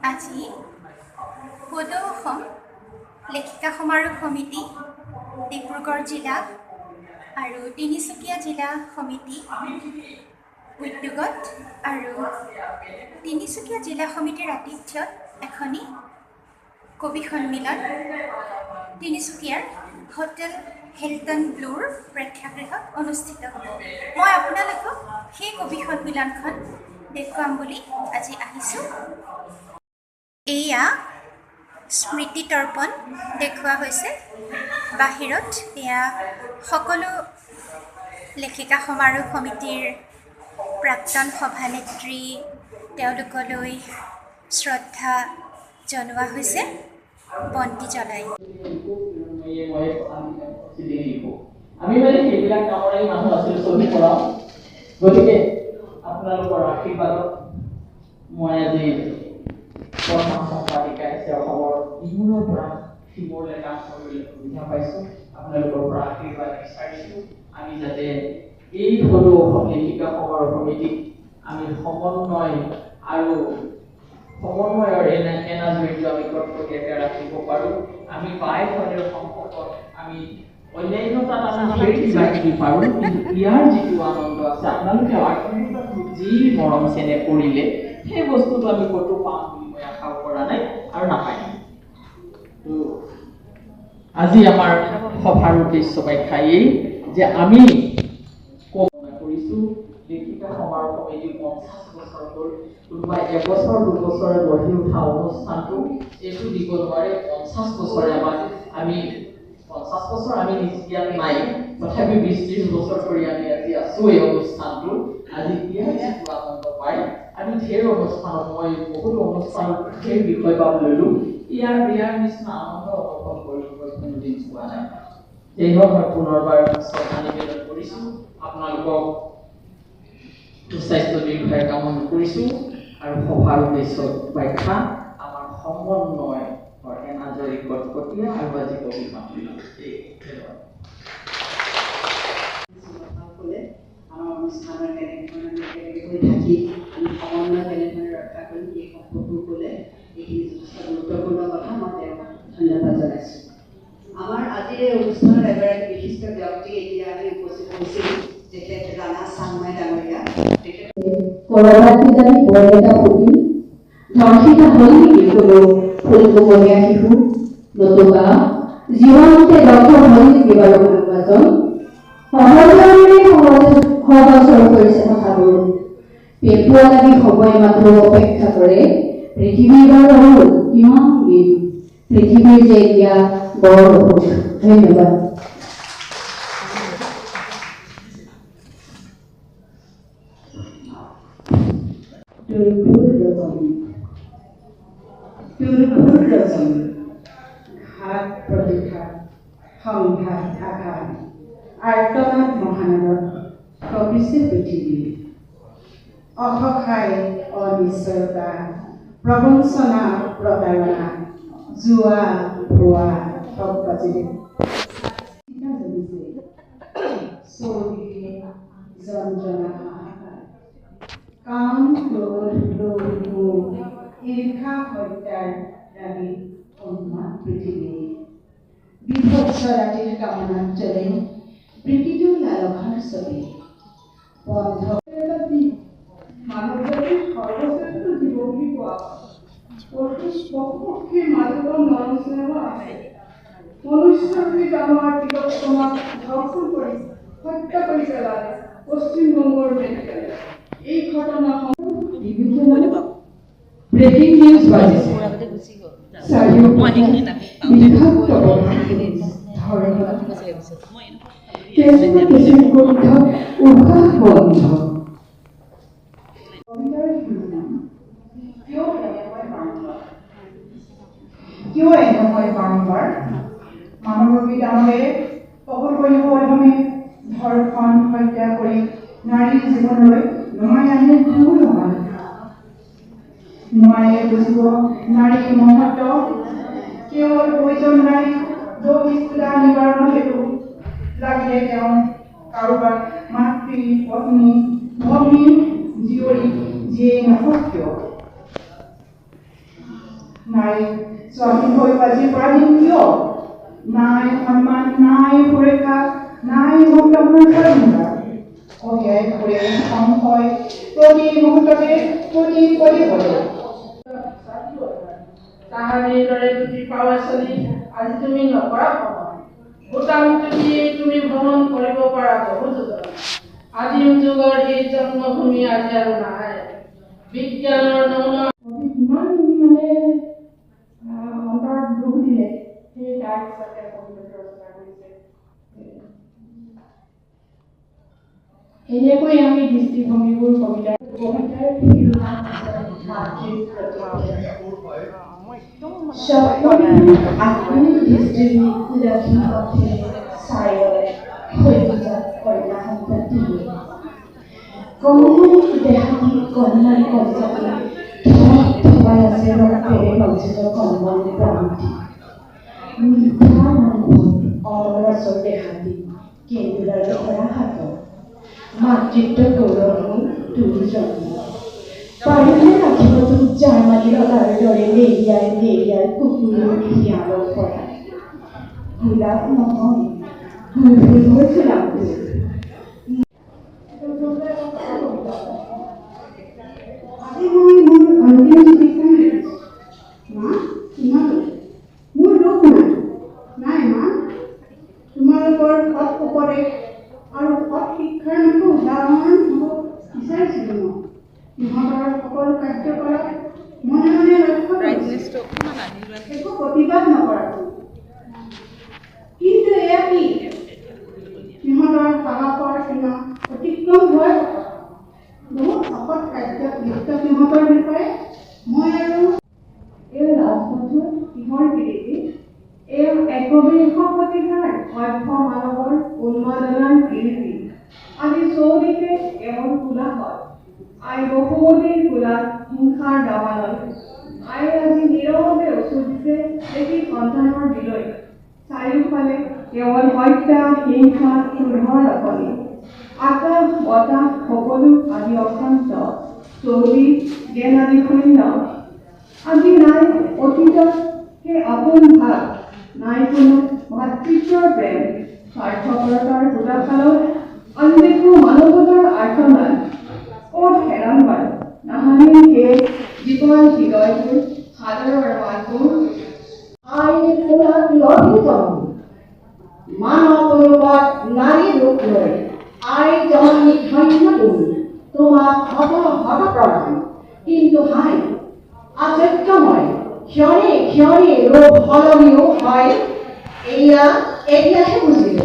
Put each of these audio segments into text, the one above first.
আজি বড়ো অসম লেখিকা সমাৰোহ সমিতি ডিব্ৰুগড় জিলা আৰু তিনিচুকীয়া জিলা সমিতি উদ্যোগত আৰু তিনিচুকীয়া জিলা সমিতিৰ আতিথ্যত এখনি কবি সন্মিলন তিনিচুকীয়াৰ হোটেল হিলটন ব্লুৰ প্ৰেক্ষাগৃহত অনুষ্ঠিত হ'ব। মই আপোনালোকক সেই কবি সন্মিলনখন দেখুৱাম বুলি আজি আহিছোঁ। এয়া স্মৃতি তৰ্পণ দেখুওৱা হৈছে বাহিৰত। এয়া সকলো লেখিকা সমাৰোহ সমিতিৰ প্ৰাক্তন সভানেত্ৰী, তেওঁলোকলৈ শ্ৰদ্ধা জনোৱা হৈছে বন্তি জ্বলাই। আমি মানে সেইবিলাক কামৰে মানুহ আছিল ছবি কৰাওঁ। গতিকে আপোনালোকৰ আশীৰ্বাদত মই আজি প্ৰথম সম্পাদিকা হিচাপে অসমৰ ইমূৰৰ পৰা সিমূৰলৈ কাম কৰিবলৈ সুবিধা পাইছোঁ। আপোনালোকৰ পৰা আশীৰ্বাদ বিচাৰিছোঁ আমি যাতে এই সৰু অসম লেখিকা সমাৰোহ সমিতিক আমি সমন্বয়ৰ এনাজৰিটো আমি কটকটীয়াকৈ ৰাখিব পাৰোঁ। আমি বাইখনেৰ সম্পৰ্কত আমি অন্যান্যতাত আমি কিবা কিবি পাৰোঁ, কিন্তু ইয়াৰ যিটো আনন্দ আছে আপোনালোকে যি মৰম চেনেহ কৰিলে সেই বস্তুটো আমি ক'তো পাম বুলি মই আশাও কৰা নাই আৰু নাপায়। আজি আমাৰ সভাৰ উদ্দেশ্য ব্যাখ্যা এই যে আমি কৰিছোঁ লেখিকা সমাৰোহ সমিতি 50 বছৰ হ'ল। কোনোবাই এবছৰ দুবছৰে গঢ়ি উঠা অনুষ্ঠানটো এইটো দিব নোৱাৰে। 50 বছৰে আমি 50 বছৰ আমি নিশ্চিত নাই, তথাপি 20-30 বছৰ ধৰি আমি আজি আছোঁ এই অনুষ্ঠানটো। আজি ইয়াৰ যিটো আনন্দ পাই আমি ঢেৰ অনুষ্ঠানত মই বহুতো অনুষ্ঠানত ঢেৰ বিষয় পাব ল'লোঁ। ইয়াৰ নিচিনা আনন্দ অনুভৱ কৰিবলৈ কোনোদিন পোৱা নাই। সেয়েহে মই পুনৰবাৰ শ্ৰদ্ধা নিবেদন কৰিছোঁ, আপোনালোকক সুস্বাস্থ্য দীৰ্ঘায়ু কামনা কৰিছোঁ আৰু সভাৰ উদ্দেশ্য ব্যাখ্যা আমাৰ সমন্বয় এনাজৰী কটকটীয়া আৰু আজি কবি সন্মিলন। আমাৰ অনুষ্ঠানৰ কেনেকৈ থাকি আমি সমন্বয় কেনেধৰণে ৰক্ষা কৰিম এই সম্পৰ্কটো ক'লে এইখিনি যথেষ্ট গুৰুত্বপূৰ্ণ কথা। মই তেওঁক ধন্যবাদ জনাইছোঁ। আমাৰ আজিৰ এই অনুষ্ঠানত এগৰাকী বিশিষ্ট ব্যক্তি এতিয়া আমি উপস্থিত হৈছিল, তেখেত ৰাণা চাংমাই ডাঙৰীয়া। তেখেত কৰবাত কিজানি বৰ এটা ফুটি ধৰ্ষিতা হ'ল নেকি কোনো ফুলকুমলীয়া শিশু, নতুবা জীৱনতে দক্ষ হ'ল নেকি বাৰু কোনোবাজন? সহজৰ কৰিছে কথাবোৰ। পেপুৱা লাগি সময় মাত্ৰ অপেক্ষা কৰে। পৃথিৱীৰ বাৰু কিমান দিন, পৃথিৱীৰ যে এতিয়া বৰ অসুখ। ধন্যবাদ। ঘাত প্ৰতিঘাত, সংঘাত আঘাত, আৰ্তনাদ মহানগৰ কপিছে পৃথিৱী। অসহায় অনিশ্চয়তা, প্ৰবঞ্চনা প্ৰতাৰণা, জুৱা ভুৱা ঠগবাজি যন্ত্ৰণা কাম ক্ৰোধ লোভ মোহ ঈৰ্ষা হত্যাৰ ৰাগী উন্মাদ পৃথিৱী। বিভৎস ৰাতিৰ কামনাত জ্বলে প্ৰকৃত লালসাৰ ছবি। বন্ধ মানৱ জাতিৰ সৰ্বশ্ৰেষ্ঠ জীৱ বুলি কোৱা পশুপক্ষীৰ মাজতো মৰম স্নেহ আছে। মনুষ্যৰূপী জানোৱাৰ তিলোত্তমাক ধৰ্ষণ কৰি হত্যা কৰি পেলালে পশ্চিমবংগৰ মেডিকেলে। এই ঘটনা ব্ৰেকিং নিউজ বাজিছে। কিয় এনেকৈ বাৰম্বাৰ মানৱৰূপী দানৱে কপট পৰিৱেশে ধৰ্ষণ হত্যা কৰি নাৰীৰ জীৱনলৈ নমাই আনে ঘূৰ সমান। নোৱাৰে বুজিব নাৰীৰ মহত্ব, কেৱল প্ৰয়োজন নাৰী দৈহিক পীড়া নিবাৰণ হেতু লাগিলে তেওঁ কাৰোবাৰ মাতৃ, পত্নী, ভগ্নী, জীয়ৰী যিয়েই নহওক কিয়। নাৰী স্বাধীন হৈ আজি পৰাধীন কিয়? নাই সন্মান, নাই সুৰক্ষা, নাই মুক্তভাৱে স্বাধীনতা। অন্যায় কৰে সংশয় প্ৰতি মুহূৰ্ততে প্ৰতি পদে পদে। তাহানিৰ দৰে দুটি পাৱা চলি আজি তুমি নকৰা ভ্ৰমণ। ভূটানটো দিয়ে তুমি ভ্ৰমণ কৰিব পাৰা বহু যুগত। আদিম যুগৰ এই জন্মভূমি আজি আৰু নাই। বিজ্ঞানৰ নমুনা কিমান মানে অন্তৰত দুখ দিলে সেই তাৰ পিছতে কবিতাটো ৰচনা কৰিছে। এনেকৈ আমি দৃষ্টিভংগীবোৰ কবিতাৰ মাতৃত্ব গৌৰৱময় দুৰ্জনী পাৰিলে ৰাখিব তোক জাৰ্মানী লতাৰ দৰে লেৰিয়াই লেৰিয়াই কুকুৰৰ শিয়ালৰ পৰা গোলাপ নহয় গুলগুল হৈ ফুলাবোৰ। আজি মই মোৰ অন্তিম জীৱিকা মা তোমালৈ মোৰ দুখ নাই মা। তোমালোকৰ সৎ উপদেশ আৰু সৎ শিক্ষাৰ মতো উদাহৰণ হ'ব বিচাৰিছিলোঁ মই। সিহঁতৰ সকলো কাৰ্যকলাপ মনে মনে লক্ষ্য কৰিছোঁ, একো প্ৰতিবাদ নকৰাকৈ। কিন্তু এয়া কি সিহঁতৰ সাহসৰ সীমা অতিক্ৰম হোৱাৰ কথা। বহুত অসৎ কাৰ্যত লিপ্ত সিহঁতৰ বিষয়ে মই আৰু এই ৰাজপথৰ কিহৰ কীৰ্তি, এই একবিংশ শতিকাৰ সভ্য মানৱৰ উন্মাদনাৰ কীৰ্তি। আজি চৌদিশে কেৱল কোলাহল, আই বহুমতীৰ কোলাত হিংসাৰ দাবানল। আই আজি নীৰৱে উচু দিছে দেখি সন্তানৰ বিলৈ। চাৰিওফালে কেৱল হত্যা হিংসা ক্ৰোধৰ ৰকনি। আকাশ বতাহ সকলো আজি অশান্ত, চৌদিশ যেন আজি শূন্য। আজি নাই অতীতত সেই আপোন ভাৱ, নাই কোনো ভাতৃত্বৰ প্ৰেম। স্বাৰ্থপৰতাৰ গোটাশালত আজি দেখো মানৱতাৰ আৰ্তনাদ। ক'ত হেৰাম বাৰু নাহানিৰ সেই জীৱন হৃদয়বোৰ সাদৰৰ মাতবোৰ। আইন কোলাত লভিত মানৱ ৰূপত নাৰী ৰূপ লৈ আই জননী ধন্য তুমি তোমাক হত হত প্ৰধান। কিন্তু হাই আচৰ্যময় ক্ষণে ক্ষণে ৰূপ সলনিও হয়, এতিয়াহে বুজিলো।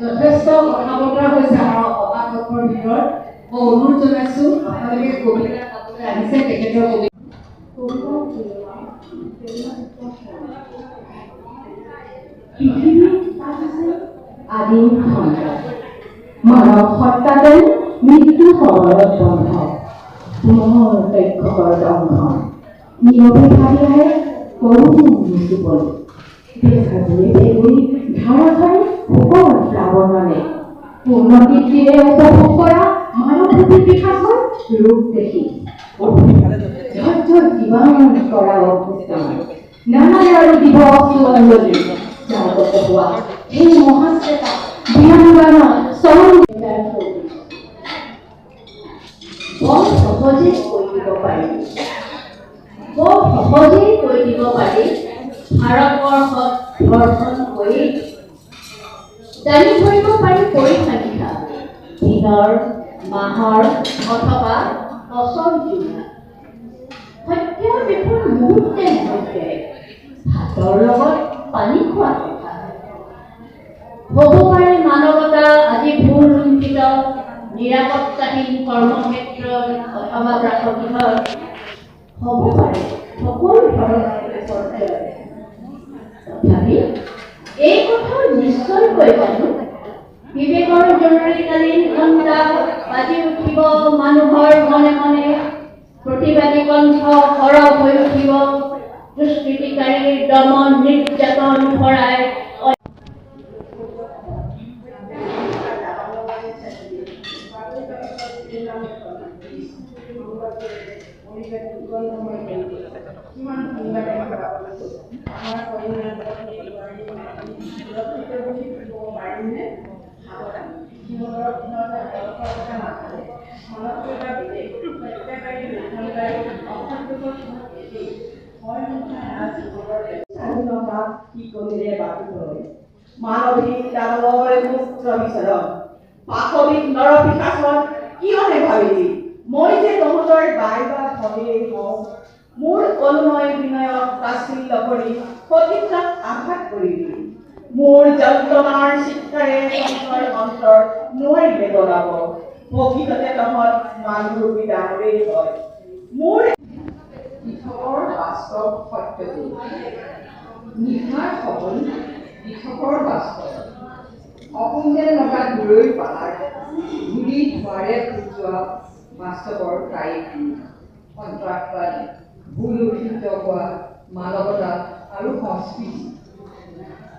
যথেষ্ট কথা বতৰা হৈছে আমাৰ অপাকল্পৰ ভিতৰত। মই অনুৰোধ জনাইছো আপোনালোকে কবিতা চাবলৈ আহিছে তেখেতৰ আদিম খণ্ড মানৱ সত্তাতে মৃত্যু সময়ত বন্ধ পুনৰ তক্ষকৰ দংশ নীৰৱে ভাবিয়াই কৰো মুচিবলৈ দেখাবলৈ বেগুৰি ধাৰাসাৰী শুকৰ প্লাৱনৰে পূৰ্ণকীৰ্তিৰে উপভোগ কৰা মানৱভূতি পিঠাচৰ ৰূপ দেখি ধৈৰ্য জীৱন কৰা অৱস্থা নানান আৰু দিব অঞ্জলি যাৰ হোৱা সেই মহাশ্ৰেতা বৰ সহজে কৈ দিব পাৰি ভাৰতবৰ্ষত ধৰ্ষণ কৰি জানি ধৰিব পাৰি পৰিসংখ্যা দিনৰ মাহৰ অথবা বছৰ জোৰা সত্য দেখোন মুহূৰ্তে মুহূৰ্তে ভাতৰ লগত পানী খোৱা কথা হ'ব পাৰে মানৱতা আজি ভুল লুণ্ঠিত নিৰাপত্তাহীন কৰ্মক্ষেত্ৰত অথবা বাসগৃহত হ'ব পাৰে সকলো ধৰণৰ বিপৰ্যয় তথাপি এই কথা নিশ্চয়কৈ জানো বিবেকৰ জৰুৰীকালীন ঘণ্টা বাজি উঠিব মানুহৰ মনে মনে প্ৰতিবাদী কণ্ঠ সৰব হৈ উঠিব দুষ্কৃতিকাৰীৰ দমন নিৰ্যাতন ভৰাই স্বাধীনতা কি কৰিলে বাকী ৰয় মানৱিক দানৱৰে মুক্ত বিচাৰক পাশবিক নৰপিশাচন কিয়নে ভাবিলি মই যে তহঁতৰ বাই বা ভৱেই হওঁ মোৰ অনুনয় বিনয়ক তাচ্ছিল্য কৰি সতীৰ্থক আঘাত কৰিলি মোৰ যন্ত্ৰণাৰ চিৎকাৰে তহঁতৰ অন্তৰ নোৱাৰিলে গলাব প্ৰকৃততে তহঁত মানুহৰূপী দানৱেই হয় মোৰ কৃষকৰ বাস্তৱ সত্যটো নিশাৰ সপোন কৃষকৰ বাস্তৱ সপোন যেন লগা দূৰৈৰ পাহাৰ ধূলি ধোঁৱাৰে যোৱা বাস্তৱৰ তাৰিখ সন্ত্ৰাসবাদ ভুল উদ্ধিত হোৱা মানৱতা আৰু সংস্কৃতি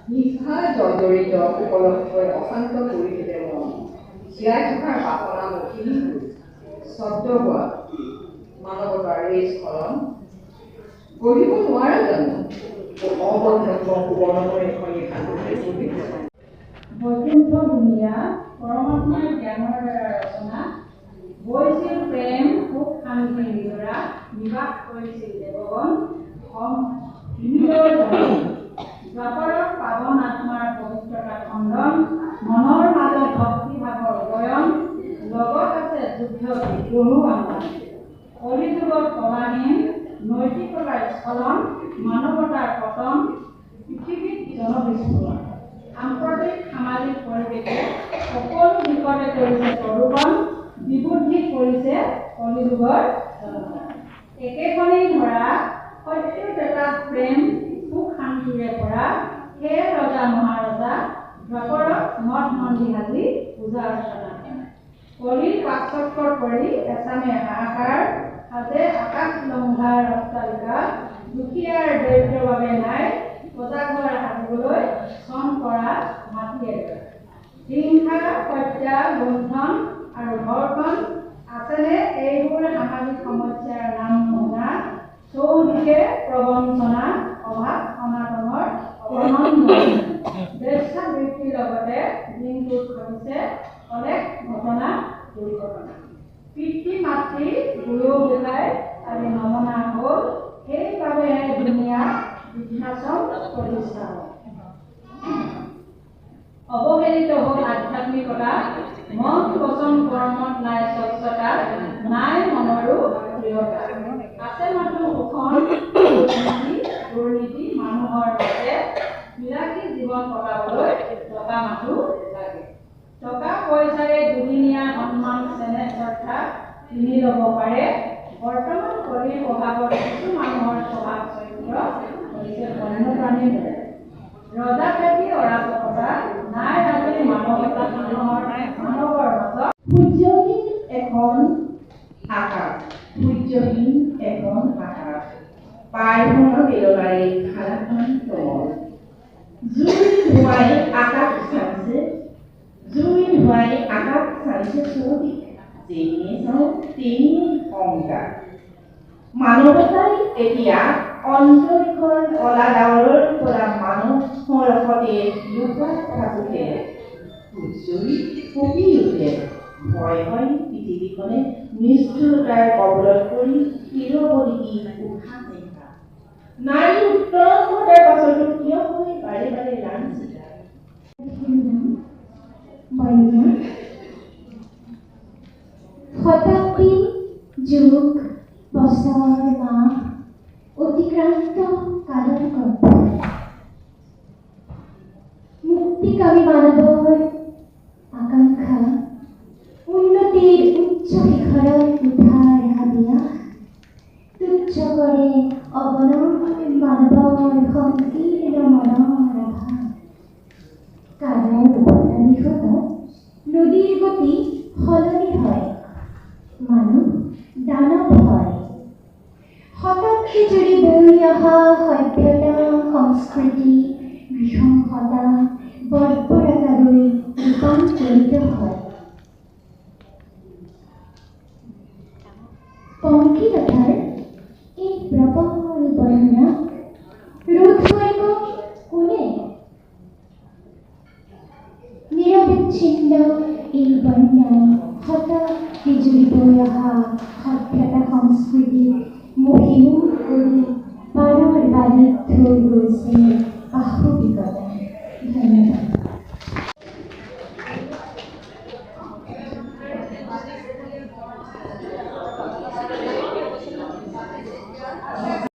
নিশা জৰ্জৰিত উপলক্ষই অশান্ত কৰি দিলে মন জীয়াই থকাৰ বাসনা মহিল শব্দ হোৱা মানৱতাৰ এই স্খলন গঢ়িব নোৱাৰে জানো অবন্ধ সুবৰ্ণময় এখন বৈকুণ্ঠ দুনিয়া পৰমাত্মাৰ জ্ঞানৰ দ্বাৰা ৰচনা গৈছিল প্ৰেম সুখ শান্তি নিজৰা বিবাহ কৰিছিল দেৱগণ দ্বাপৰত পাৱন আত্মাৰ পবিত্ৰতা খণ্ডন মনৰ মাজত ভক্তিভাৱৰ উদয়ন লগত আছে যুদ্ধ বিদ্ৰোহো আন্দোলন কলিযুগত কলাহীন নৈতিকতাৰ স্খলন মানৱতাৰ পতন পৃথিৱীত জনবিস্ফোৰণ সাম্প্ৰতিক সামাজিক পৰিৱেশে সকলো দিশতে কৰিছে প্ৰদূষণ বিবুদ্ধি কৰিছে কলিযুগৰ একেখনেই ধৰা সত্যতা প্ৰেম সুখ শান্তিৰে ভৰা হে ৰজা মহাৰজা দ্বাপৰত মঠ মন্দিৰ সাজি পূজা অৰ্চনা কলিৰ পাশ্চাত্য কৰি এচামে হাহাকাৰ সাজে আকাশ লংঘাৰ অট্টালিকা দুখীয়াৰ দৰিদ্ৰৰ বাবে নাই সজাগৰ সাজিবলৈ শ্ৰম কৰা মাটিয়ে হিংসা হত্যা লুণ্ঠন আৰু ধৰ্ষণ আছেনে এইবোৰ সামাজিক সমস্যাৰ নাম শুনা চৌদিশে প্ৰবঞ্চনা অভাৱ অনাটনৰ বেশ্যাবৃত্তিৰ লগতে দিনটোত ঘটিছে অনেক ঘটনা দুৰ্ঘটনা পিতৃ মাতৃ গুৰু গোসাঁই আদি নমনা হ'ল সেইবাবেহে ধুনীয়া বৃদ্ধাশ্ৰম প্ৰতিষ্ঠা হ'ল অৱহেলিত হ'ল আধ্যাত্মিকতা মন বচন কৰ্মত নাই স্বচ্ছতা নাই মনৰো দৃঢ়তা আছে মাত্ৰ শোষণ দুৰ্নীতি মানুহৰ বাবে বিলাসী জীৱন কটাবলৈ টকা মাথো লাগে টকা পইচাৰে দুদিনীয়া সন্মান চেনেহ শ্ৰদ্ধা কিনি ল'ব পাৰে বৰ্তমান কলিৰ প্ৰভাৱত কিছু মানুহৰ স্বভাৱ চৰিত্ৰ হৈছে বন্যপ্ৰাণীৰ দৰে ৰজা খেতি অৰাজকতা নাই ৰাজনী মানৱতা মানুহৰ মানৱৰ মাজত সূৰ্যহীন এখন আকাশ সূৰ্যহীন এখন আকাশ পায়নৰ বেলনাৰে খালাখন তল জুই ধোঁৱাই আকাশ চাইছে জুই ধোঁৱাই আকাশ চাইছে চৌদিশে যেনে চাওঁ তেনে সংকাৰ মানৱতাই এতিয়া অন্তৰীক্ষৰ কলা ডাৱৰৰ পৰা মানুহৰ সতে লুকুৱাই থাকোঁতে উজ্জ্বলি কঁপি উঠে ভয় হয় পৃথিৱীখনে নিষ্ঠুৰতাৰ কবলত পৰি নিৰৱধি উশাহ নেওতা নাৰী উত্তৰংগতাৰ পাছতো কিয় হয় বাৰে বাৰে লাঞ্ছিতা শতাব্দী যুগ বছৰ মাহ অতিক্ৰান্ত কালৰ গল্প মুক্তিকামী মানৱৰ আকাংক্ষা উন্নতিৰ উচ্চ শিখৰত উঠাৰ হাবিয়াস তুচ্ছ কৰে অগণন মানৱৰ সংকীৰ্ণ মনৰ আভাস কালৰ উভতা দিশত নদীৰ গতি সলনি হয় মানুহ দানৱ হয় শতাব্দী জুৰি বৈ অহা সভ্যতা সংস্কৃতি নৃশংসতা বৰ্বৰতালৈ ৰূপান্তৰিত হয় পংকিলতাৰ এই প্ৰবল বৰ্ণনাক ৰোধ কৰিব কোনে নিৰবিচ্ছিন্ন এই বন্যাই শতাব্দী জুৰি বৈ অহা